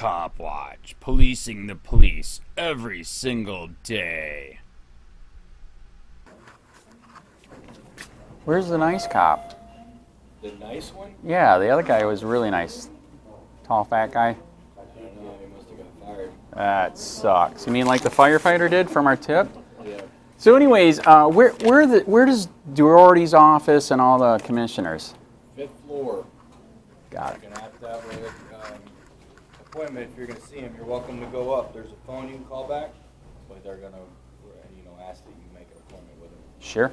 COPWATCH, policing the police every single day. Where's the nice cop? The nice one? Yeah, the other guy was really nice. Tall, fat guy. I don't know, he must have got fired. That sucks. You mean like the firefighter did from our tip? Yeah. So anyways, where does Doherty's office and all the commissioners? 5th floor. Got it. You're gonna have to have an appointment if you're gonna see him. You're welcome to go up. There's a phone you can call back, but they're gonna, ask that you make an appointment with him. Sure.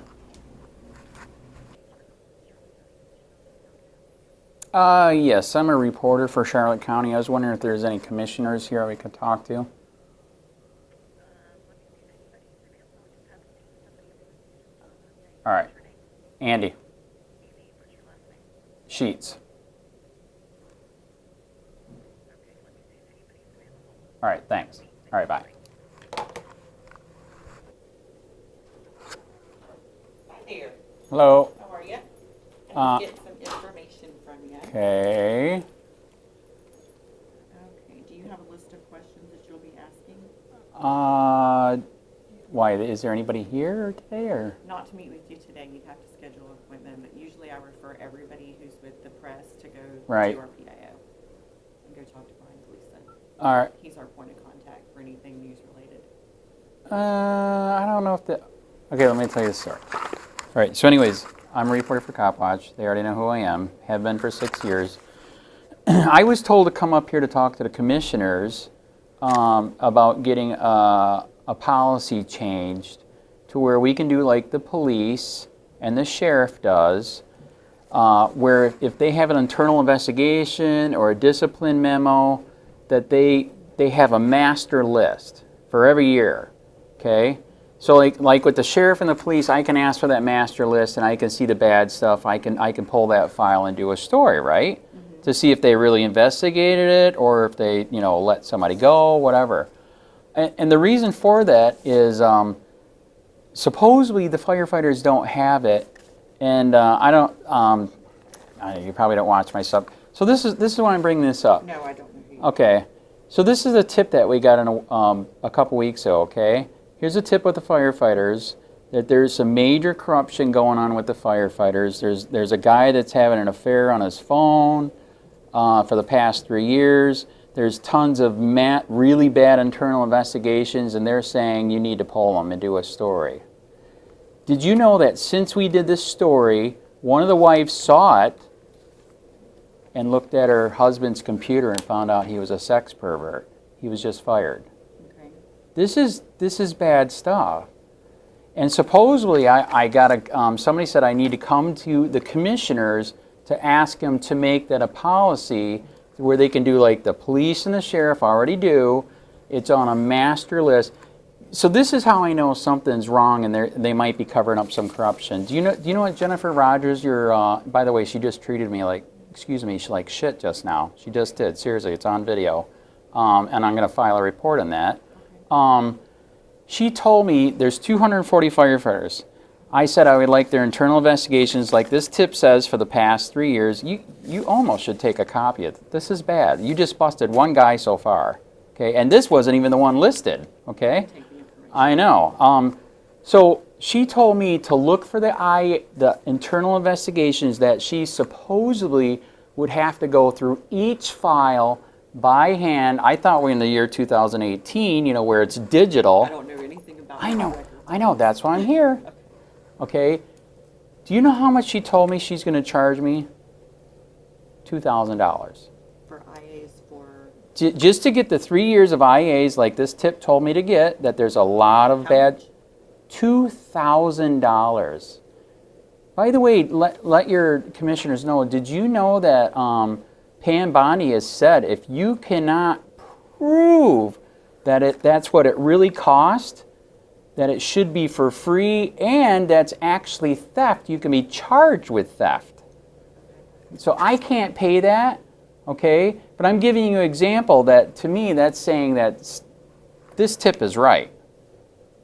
Yes, I'm a reporter for Charlotte County. I was wondering if there's any commissioners here we could talk to. All right. Andy. Sheets. All right, thanks. All right, bye. Hi there. Hello. How are you? I need to get some information from you. Okay. Okay. Do you have a list of questions that you'll be asking? Why, is there anybody here today, or? Not to meet with you today. You'd have to schedule an appointment, but usually I refer everybody who's with the press to go Right. to our PIO and go talk to Brian Gleason. All right. He's our point of contact for anything news related. I don't know if the, okay, let me tell you the story. All right, so anyways, I'm a reporter for COPWATCH. They already know who I am, have been for 6 years. I was told to come up here to talk to the commissioners about getting a policy changed to where we can do like the police and the sheriff does, where if they have an internal investigation or a discipline memo, that they have a master list for every year, okay? So like with the sheriff and the police, I can ask for that master list and I can see the bad stuff. I can pull that file and do a story, right? Mm-hmm. To see if they really investigated it or if they, let somebody go, whatever. And the reason for that is supposedly the firefighters don't have it, and I don't. You probably don't watch my stuff. So this is why I'm bringing this up. No, I don't know who you Okay, so this is a tip that we got in a couple weeks ago. Okay, here's a tip with the firefighters that there's some major corruption going on with the firefighters. There's a guy that's having an affair on his phone for the past 3 years. There's tons of really bad internal investigations, and they're saying you need to pull them and do a story. Did you know that since we did this story, one of the wives saw it and looked at her husband's computer and found out he was a sex pervert? He was just fired. Okay. This is bad stuff. And supposedly I got somebody said I need to come to the commissioners to ask them to make that a policy where they can do like the police and the sheriff already do. It's on a master list. So this is how I know something's wrong and they might be covering up some corruption. Do you know what Jennifer Rogers, by the way, she just treated me like, excuse me, like shit just now. She just did, seriously, it's on video. And I'm gonna file a report on that. Okay. She told me there's 240 firefighters. I said I would like their internal investigations like this tip says for the past 3 years. You almost should take a copy of it. This is bad. You just busted one guy so far. Okay, and this wasn't even the one listed. Okay, I know. So she told me to look for the internal investigations that she supposedly would have to go through each file by hand. I thought we're in the year 2018, where it's digital. I don't know anything about I know, that's why I'm here. Okay, do you know how much she told me she's going to charge me? $2,000. For IAs for... Just to get the 3 years of IAs like this tip told me to get, that there's a lot of bad... $2,000. By the way, let your commissioners know, did you know that Pam Bondi has said if you cannot prove that that's what it really cost, that it should be for free, and that's actually theft. You can be charged with theft. So I can't pay that, okay? But I'm giving you an example that, to me, that's saying that this tip is right.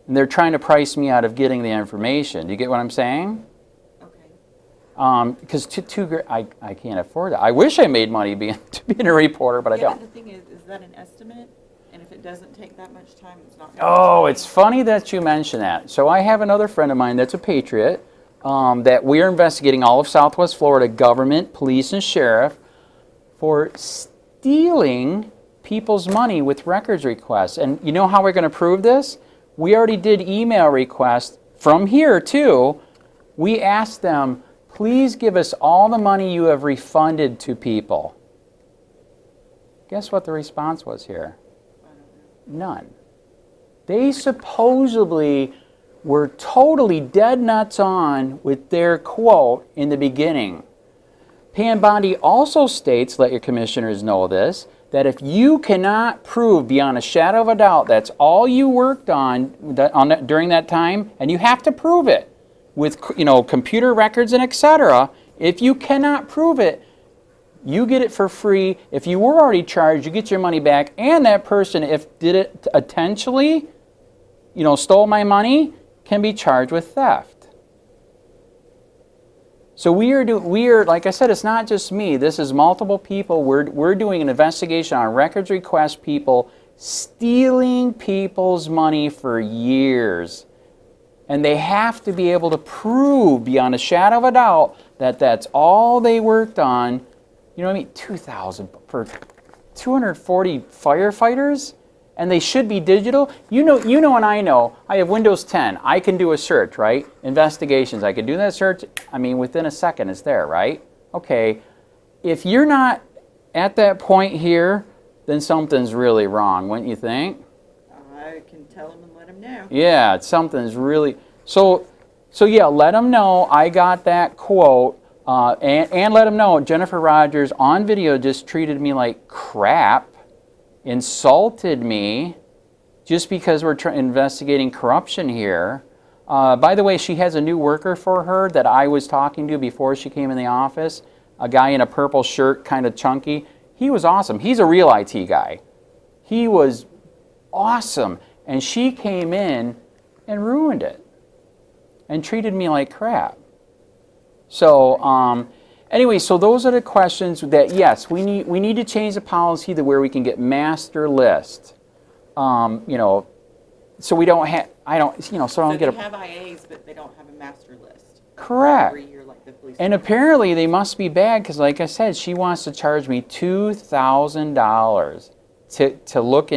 And they're trying to price me out of getting the information. Do you get what I'm saying? Okay. Because I can't afford it. I wish I made money being a reporter, but I Yeah, don't. but the thing is that an estimate? And if it doesn't take that much time, it's not. Oh, it's funny that you mention that. So I have another friend of mine that's a patriot that we are investigating all of Southwest Florida government, police, and sheriff for stealing people's money with records requests. And you know how we're going to prove this? We already did email requests from here too. We asked them, please give us all the money you have refunded to people. Guess what the response was here? None. They supposedly were totally dead nuts on with their quote in the beginning. Pam Bondi also states, let your commissioners know this, that if you cannot prove beyond a shadow of a doubt that's all you worked on during that time, and you have to prove it with computer records and etc. If you cannot prove it, you get it for free. If you were already charged, you get your money back. And that person, if did it intentionally, stole my money, can be charged with theft. So we are, like I said, it's not just me. This is multiple people. We're doing an investigation on records request people stealing people's money for years. And they have to be able to prove beyond a shadow of a doubt that that's all they worked on. You know what I mean? $2,000 for 240 firefighters, and they should be digital. You know, and I know. I have Windows 10. I can do a search, right? Investigations. I can do that search. I mean, within a second, it's there, right? Okay. If you're not at that point here, then something's really wrong, wouldn't you think? I can tell them and let them know. Yeah, something's really. So yeah, let them know I got that quote. And let them know Jennifer Rogers on video just treated me like crap, insulted me, just because we're investigating corruption here. By the way, she has a new worker for her that I was talking to before she came in the office, a guy in a purple shirt, kind of chunky. He was awesome. He's a real IT guy. He was awesome. And she came in and ruined it and treated me like crap. So anyway, so those are the questions that, yes, we need to change the policy to where we can get master list. So we don't have, so I don't get they have IAs, but they don't have a master list. Correct. Every year, like the police. And apparently they must be bad because, like I said, she wants to charge me $2,000 to look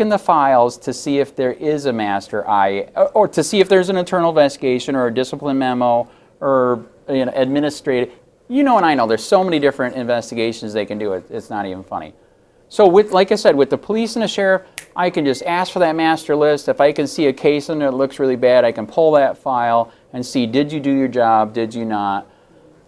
in the files to see if there is a master IA, or to see if there's an internal investigation or a discipline memo, or administrative, and I know there's so many different investigations they can do. It's not even funny. So like I said, with the police and the sheriff, I can just ask for that master list. If I can see a case in there that looks really bad, I can pull that file and see, did you do your job, did you not?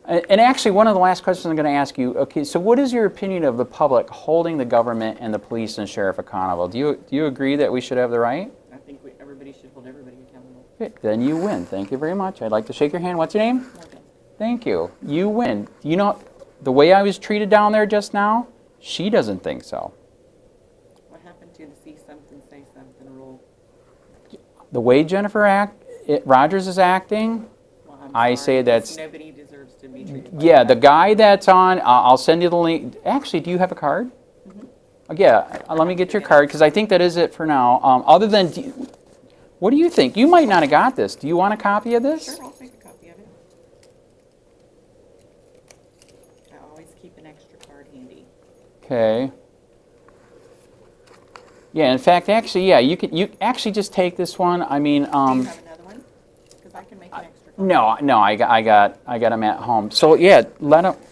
And actually, one of the last questions I'm going to ask you, okay, so what is your opinion of the public holding the government and the police and sheriff accountable? Do you agree that we should have the right? I think everybody should hold everybody accountable. Okay, then you win. Thank you very much. I'd like to shake your hand. What's your name? Okay. Thank you. You win. You know, the way I was treated down there just now, she doesn't think so. What happened to the see something, say something rule? The way Jennifer Rogers is acting, Well, I sorry, say that's... Nobody deserves to be treated like Yeah, that. the guy that's on, I'll send you the link. Actually, do you have a card? Mm-hmm. Yeah, let me get your card, because I think that is it for now. Other than, what do you think? You might not have got this. Do you want a copy of this? Sure, I'll take a copy of it. I always keep an extra card handy. Okay. Yeah, in fact, actually, yeah, you actually just take this one. I mean, Do you have another one? Because I can make an extra copy. no, I got them at home. So yeah,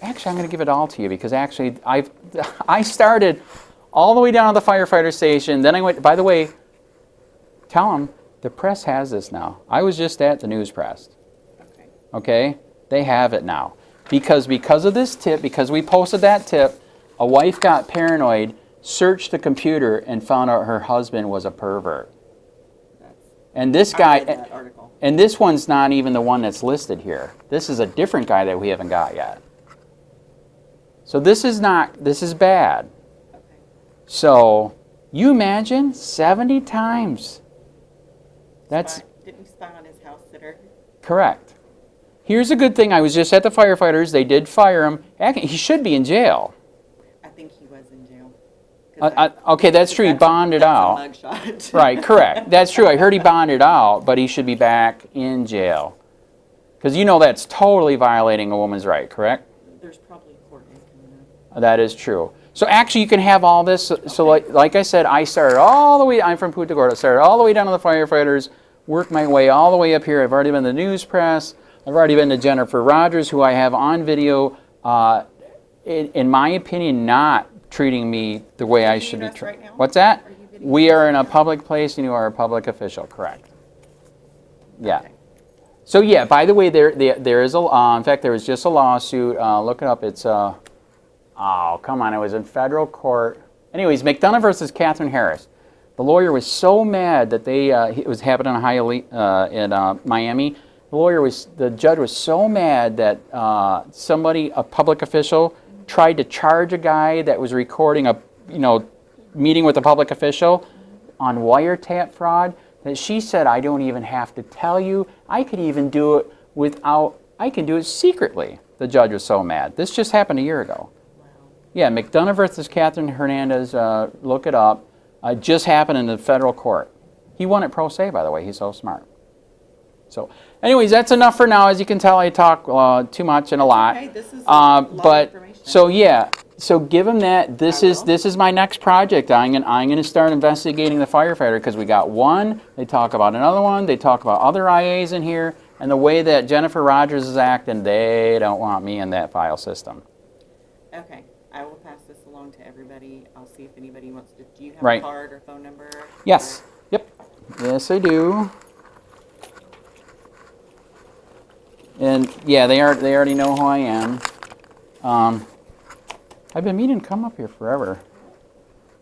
actually, I'm going to give it all to you because actually, I started all the way down to the firefighter station. Then I went. By the way, tell them the press has this now. I was just at the news press. Okay. Okay, they have it now because of this tip. Because we posted that tip, a wife got paranoid, searched the computer, and found out her husband was a pervert. And this I guy. read that article. And this one's not even the one that's listed here. This is a different guy that we haven't got yet. So this is bad. Okay. So you imagine 70 times. That's Didn't he spy on his house sitter? correct. Here's a good thing. I was just at the firefighters. They did fire him. He should be in jail. I think he was in jail. 'Cause Okay, that's true. He bonded out. That's a mugshot. Right, correct. That's true. I heard he bonded out, but he should be back in jail. Because you know that's totally violating a woman's right, correct? There's probably a court date coming up. That is true. So actually you can have all this. So like I said, I started all the way, I'm from Punta Gorda, started all the way down to the firefighters, worked my way all the way up here. I've already been to the news press. I've already been to Jennifer Rogers, who I have on video, in my opinion, not treating me the way I should be treated. Right now? What's that? Are you videoing We are in a right now? public place and you are a public official, correct? Yeah. Okay. So yeah, by the way, there is a, in fact, there was just a lawsuit, look it up, it's, oh, come on, it was in federal court. Anyways, McDonough versus Catherine Harris. The lawyer was so mad that it was happening in Miami. The judge was so mad that somebody, a public official, tried to charge a guy that was recording a, meeting with a public official on wiretap fraud, that she said, I don't even have to tell you. I could even do it I can do it secretly. The judge was so mad. This just happened a year ago. Wow. Yeah, McDonough versus Catherine Hernandez, look it up. Just happened in the federal court. He won it pro se, by the way. He's so smart. So, anyways, that's enough for now. As you can tell, I talk too much and a lot. Okay, this is a lot of information. So yeah, so give him that. This is my next project. I'm gonna start investigating the firefighter, because we got one. They talk about another one. They talk about other IAs in here, and the way that Jennifer Rogers is acting, they don't want me in that file system. Okay, I will pass this along to everybody. I'll see if anybody wants to. Do you have Right. a card or phone number? Yes. Yep. Yes, I do. And yeah, they already know who I am. I've been meaning to come up here forever.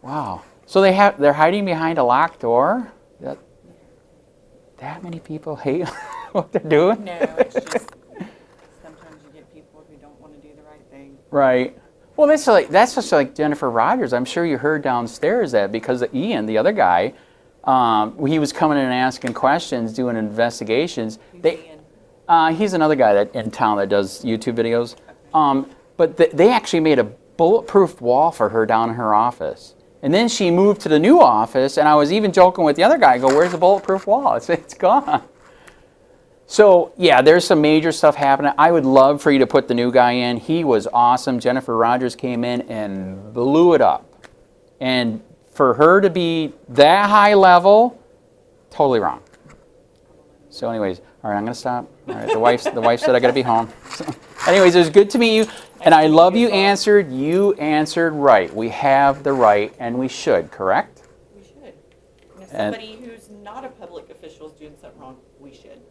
Wow. So they're hiding behind a locked door? That many people hate what they're doing? No, it's just sometimes you get people who don't want to do the right thing. Right. Well, that's just like Jennifer Rogers. I'm sure you heard downstairs that because of Ian, the other guy, he was coming in and asking questions, doing investigations. Who's Ian? He's another guy in town that does YouTube videos. But they actually made a bulletproof wall for her down in her office. And then she moved to the new office, and I was even joking with the other guy, I go, where's the bulletproof wall? It's gone. So, yeah, there's some major stuff happening. I would love for you to put the new guy in. He was awesome. Jennifer Rogers came in and blew it up. And for her to be that high level, totally wrong. So anyways, all right, I'm going to stop. All right, the wife said I got to be home. So, anyways, it was good to meet you. And I love you answered. You answered right. We have the right, and we should, correct? We should. And if somebody who's not a public official is doing something wrong, we should.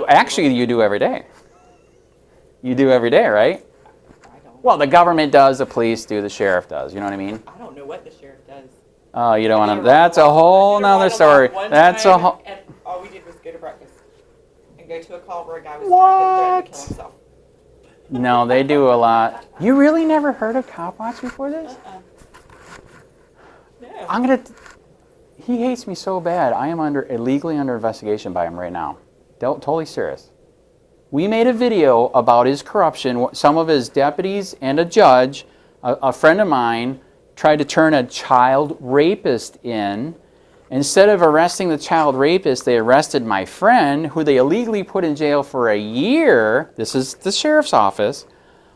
Actually, you do every day. You do every day, right? I don't. Well, the government does, the police do, the sheriff does. You know what I mean? I don't know what the sheriff does. Oh, you don't want to. That's a whole nother story. That's a whole. And all we did was go to breakfast and go to a call where a guy was drunk and threatened to kill himself. No, they do a lot. You really never heard of COPWATCH before this? No. He hates me so bad. I am illegally under investigation by him right now. Totally serious. We made a video about his corruption. Some of his deputies and a judge, a friend of mine, tried to turn a child rapist in. Instead of arresting the child rapist, they arrested my friend, who they illegally put in jail for a year. This is the sheriff's office.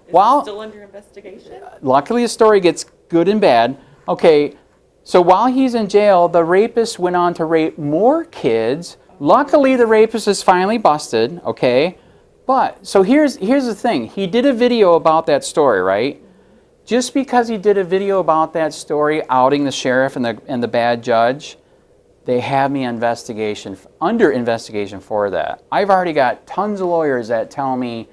Is it still under investigation? Luckily, the story gets good and bad. Okay, so while he's in jail, the rapist went on to rape more kids. Luckily, the rapist is finally busted, okay? But, so here's the thing. He did a video about that story, right? Just because he did a video about that story, outing the sheriff and the bad judge, they have me under investigation for that. I've already got tons of lawyers that tell me,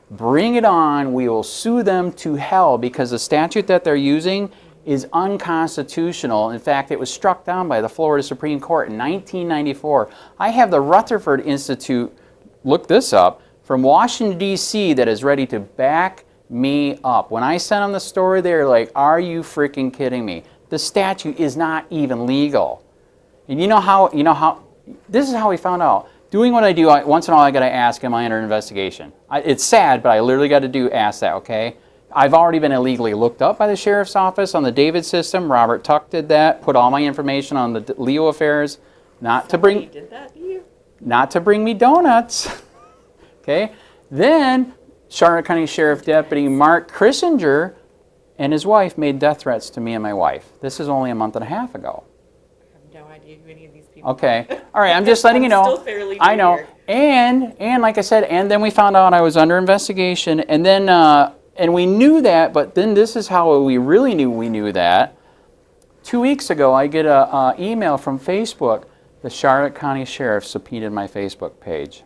bring it on, we will sue them to hell, because the statute that they're using is unconstitutional. In fact, it was struck down by the Florida Supreme Court in 1994. I have the Rutherford Institute, look this up, from Washington, D.C. that is ready to back me up. When I sent them the story, they're like, are you freaking kidding me? The statute is not even legal. And you know how, this is how we found out. doing what I do, once in a while I got to ask, am I under investigation? It's sad, but I literally got to ask that, okay? I've already been illegally looked up by the sheriff's office on the David system. Robert Tuck did that, put all my information on the LEOAFFAIRS, not to bring me donuts, okay? Then Charlotte County Sheriff Deputy Mark Christinger and his wife made death threats to me and my wife. This is only a month and a half ago. I have no idea who any of these people Okay. All right, I'm just letting you know. Still fairly new I know. here. And like I said, and then we found out I was under investigation, and then and we knew that, but then this is how we really knew we knew that. 2 weeks ago, I get a email from Facebook. The Charlotte County Sheriff subpoenaed my Facebook page.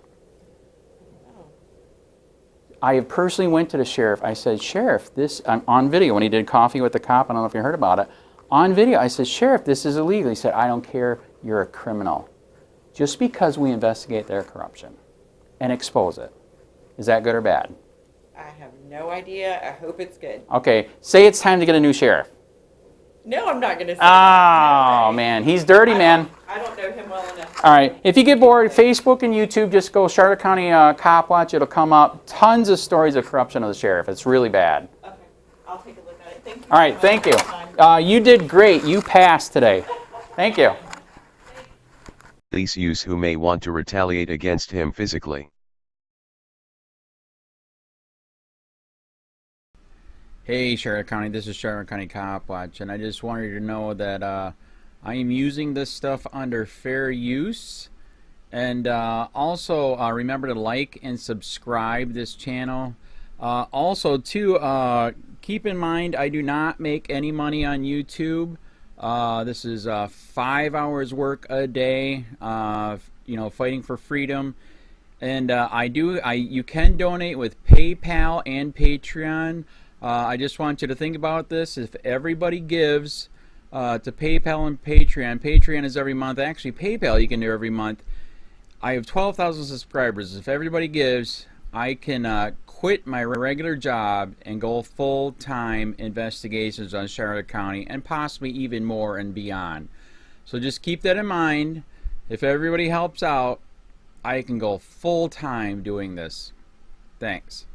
I personally went to the sheriff. I said, Sheriff, this, on video, when he did Coffee with the Cop, I don't know if you heard about it. On video, I said, Sheriff, this is illegal. He said, I don't care, you're a criminal. Just because we investigate their corruption and expose it. Is that good or bad? I have no idea. I hope it's good. Okay, say it's time to get a new sheriff. No, I'm not going to say Oh, that. No way. man, he's dirty, man. I don't know him well enough. All right, if you get bored, Facebook and YouTube, just go Charlotte County Cop Watch. It'll come up. Tons of stories of corruption of the sheriff. It's really bad. Okay, I'll take a look at it. Thank you. All right, thank you. You did great. You passed today. Thank you. Police use who may want to retaliate against him physically. Hey Charlotte County, this is Charlotte County Cop Watch, and I just wanted you to know that I am using this stuff under fair use. And also remember to like and subscribe this channel. Also too, keep in mind I do not make any money on YouTube. This is 5 hours work a day, you know, fighting for freedom. And you can donate with PayPal and Patreon. I just want you to think about this. If everybody gives to PayPal and Patreon, Patreon is every month. Actually, PayPal you can do every month. I have 12,000 subscribers. If everybody gives, I can quit my regular job and go full-time investigations on Charlotte County and possibly even more and beyond. So just keep that in mind. If everybody helps out, I can go full-time doing this. Thanks.